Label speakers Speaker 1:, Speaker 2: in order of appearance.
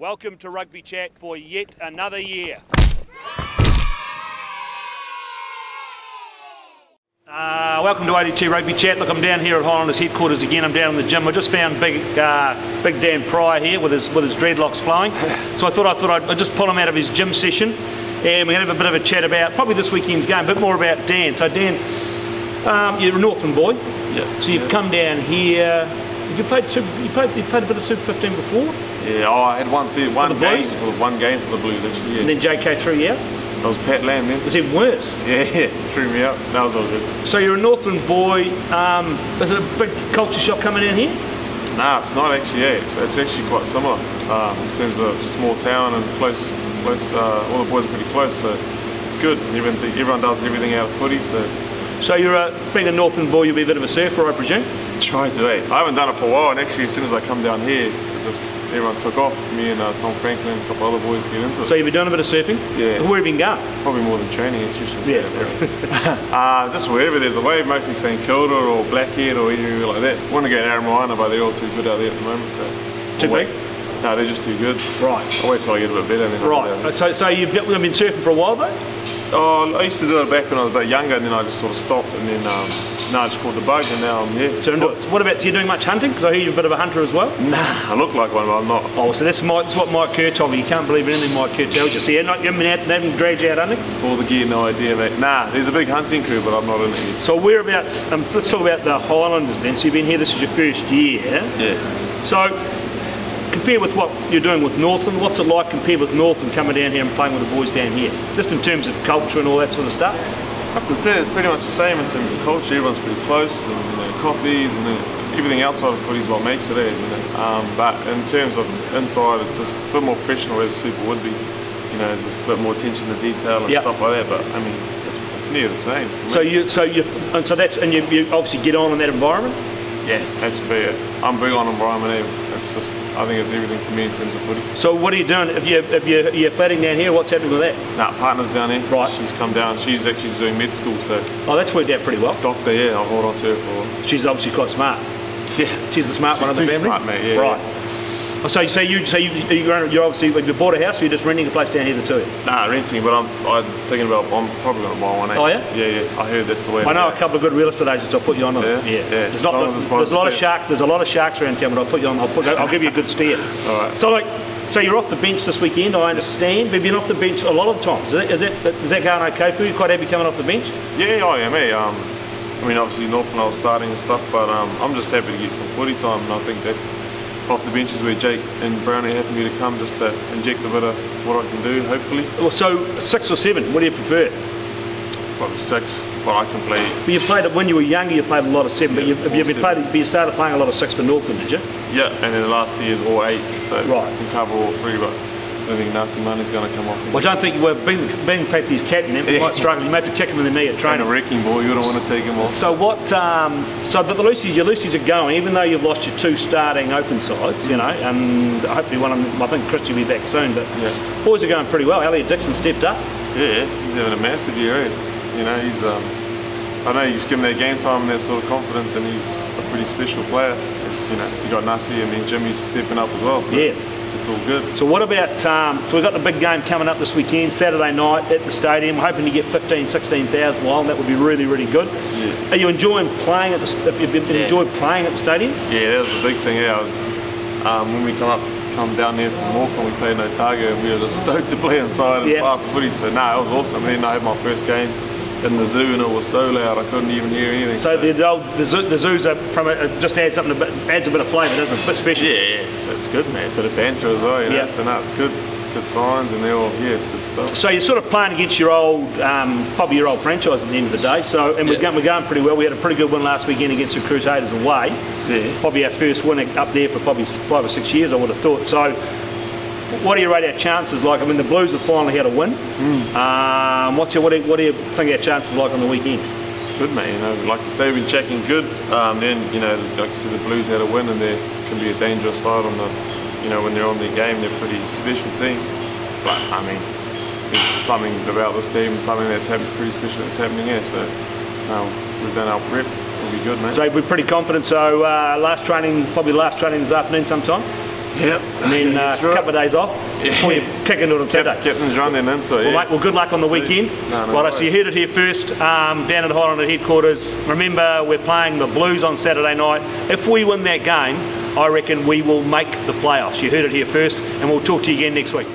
Speaker 1: Welcome to Rugby Chat for yet another year. Welcome to ODT Rugby Chat. Look, I'm down here at Highlanders headquarters again. I'm down in the gym. I just found big Dan Pryor here with his dreadlocks flowing. So I thought I'd just pull him out of his gym session, and we're going to have a bit of a chat about probably this weekend's game, a bit more about Dan. So Dan, you're a Northland boy.
Speaker 2: Yeah.
Speaker 1: So you've come down here. Have you played a bit of Super 15 before?
Speaker 2: Yeah. Oh, I had one game for the Blues actually. Yeah.
Speaker 1: And then JK threw you out.
Speaker 2: That was Pat Lamb then.
Speaker 1: It was even worse.
Speaker 2: Yeah, threw me out. That was all good.
Speaker 1: So you're a Northland boy. Is it a big culture shock coming in here?
Speaker 2: Nah, it's not actually. Yeah, it's actually quite similar in terms of small town and close. All the boys are pretty close, so it's good. Everyone does everything out of footy.
Speaker 1: So you're being a Northland boy, you'll be a bit of a surfer, I presume?
Speaker 2: Try to, eh? I haven't done it for a while, and actually as soon as I come down here, everyone took off. Me and Tom Franklin and a couple other boys get into it.
Speaker 1: So you've been doing a bit of surfing?
Speaker 2: Yeah.
Speaker 1: Where have you been going?
Speaker 2: Probably more than training, actually.
Speaker 1: Yeah.
Speaker 2: Just wherever there's a wave, mostly St Kilda or Blackhead or anywhere like that. Want to go to Aramoana, but they're all too good out there at the moment. So
Speaker 1: too big?
Speaker 2: No, they're just too good.
Speaker 1: Right.
Speaker 2: I'll wait till I get a bit better. Then
Speaker 1: right. So you've been surfing for a while though?
Speaker 2: Oh, I used to do it back when I was a bit younger, and then I just sort of stopped, and then I just caught the bug, and now I'm here.
Speaker 1: So what about you doing much hunting? Because I hear you're a bit of a hunter as well.
Speaker 2: Nah, I look like one, but I'm not.
Speaker 1: Oh, so that's what Mike Kerr told me. You can't believe anything Mike Kerr tells you. So you haven't been out, they haven't dragged you out hunting?
Speaker 2: All the gear, no idea, mate. Nah, there's a big hunting crew, but I'm not in it.
Speaker 1: So whereabouts? Let's talk about the Highlanders then. So you've been here. This is your first year.
Speaker 2: Yeah.
Speaker 1: So compare with what you're doing with Northland. What's it like compared with Northland coming down here and playing with the boys down here? Just in terms of culture and all that sort of stuff.
Speaker 2: I could say it's pretty much the same in terms of culture. Everyone's pretty close, and coffees and everything outside of footy is what makes it. But in terms of inside, it's just a bit more professional as Super would be. There's just a bit more attention to detail and stuff like that. But I mean, it's near the same.
Speaker 1: So you obviously get on in that environment.
Speaker 2: Yeah, that's big. I'm big on environment. I think it's everything for me in terms of footy.
Speaker 1: So what are you doing? If you're flatting down here, what's happening with that?
Speaker 2: Nah, partner's down here.
Speaker 1: Right.
Speaker 2: She's come down. She's actually doing med school, so.
Speaker 1: Oh, that's worked out pretty well.
Speaker 2: Doctor, yeah. I'll hold on to her for.
Speaker 1: She's obviously quite smart.
Speaker 2: Yeah.
Speaker 1: She's the smart one of the family.
Speaker 2: She's smart, mate. Yeah.
Speaker 1: Right.
Speaker 2: Yeah.
Speaker 1: So you're obviously you bought a house, or you're just renting a place down here, the two?
Speaker 2: Nah, renting, but I'm probably going to buy one.
Speaker 1: Oh yeah?
Speaker 2: Yeah. I heard that's the way.
Speaker 1: I know a couple of good real estate agents. I'll put you on them.
Speaker 2: Yeah.
Speaker 1: There's a lot of sharks. There's a lot of sharks around town, but I'll put you on. I'll give you a good steer.
Speaker 2: All right.
Speaker 1: So you're off the bench this weekend. I understand. But you've been off the bench a lot of the times. Is that going okay for you? Quite happy coming off the bench?
Speaker 2: Yeah, I am. I mean, obviously Northland I was starting and stuff, but I'm just happy to get some footy time, and I think that's off the benches where Jake and Brownie have me to come just to inject a bit of what I can do, hopefully.
Speaker 1: Well, so 6 or 7, what do you prefer?
Speaker 2: Probably 6, but I can play.
Speaker 1: But you played it when you were younger. You played a lot of 7, but you started playing a lot of 6 for Northland, did you?
Speaker 2: Yeah, and in the last 2 years all 8, so
Speaker 1: right.
Speaker 2: I can cover all 3, but I don't think Nasty Money's going to come off.
Speaker 1: Well, I don't think being the fact he's captain, he might struggle. You may have to kick him in the knee at training.
Speaker 2: And a wrecking ball, you don't want to take him off.
Speaker 1: So what? But your Lucy's are going, even though you've lost your 2 starting open sides, and hopefully one of them. I think Christy will be back soon, but boys are going pretty well. Elliot Dixon stepped up. Yeah,
Speaker 2: he's having a massive year. He's I know he's given that game time and that sort of confidence, and he's a pretty special player. You got Nasi and then Jimmy's stepping up as well. So it's all good.
Speaker 1: So what about, so we've got the big game coming up this weekend, Saturday night at the stadium. We're hoping to get 15,000, 16,000 wild, and that would be really, really good.
Speaker 2: Yeah.
Speaker 1: Are you enjoying playing at the, enjoyed playing at the stadium?
Speaker 2: Yeah, that was the big thing. When we come down there from Northland, we played in Otago, and we were just stoked to play inside and fast footy. So it was awesome. And then I had my first game in the zoo, and it was so loud I couldn't even hear anything.
Speaker 1: So the zoos are just adds a bit of flavour, doesn't it? It's a bit special.
Speaker 2: Yeah, so it's good, man. A bit of banter as well, So it's good. It's good signs, and it's good stuff. So
Speaker 1: you're sort of playing against your old, probably your old franchise at the end of the day. So we're going pretty well. We had a pretty good win last weekend against the Crusaders away.
Speaker 2: Yeah.
Speaker 1: Probably our first win up there for probably 5 or 6 years, I would have thought. So what do you rate our chances like? I mean, the Blues have finally had a win. What do you think our chances like on the weekend?
Speaker 2: It's good, mate. Like you say, we've been checking good. Then, like you said, the Blues had a win, and they can be a dangerous side on the, when they're on their game. They're a pretty special team. But I mean, there's something about this team, something that's pretty special that's happening here. So we've done our prep. It'll be good, mate.
Speaker 1: So we're pretty confident. So probably last training this afternoon sometime.
Speaker 2: Yep.
Speaker 1: And then a couple of days off before you kick into it on Saturday.
Speaker 2: Captain's run then in, so yeah.
Speaker 1: Well, mate, well, good luck on the weekend. Right, so you heard it here first, down at Highlander headquarters. Remember, we're playing the Blues on Saturday night. If we win that game, I reckon we will make the playoffs. You heard it here first, and we'll talk to you again next week.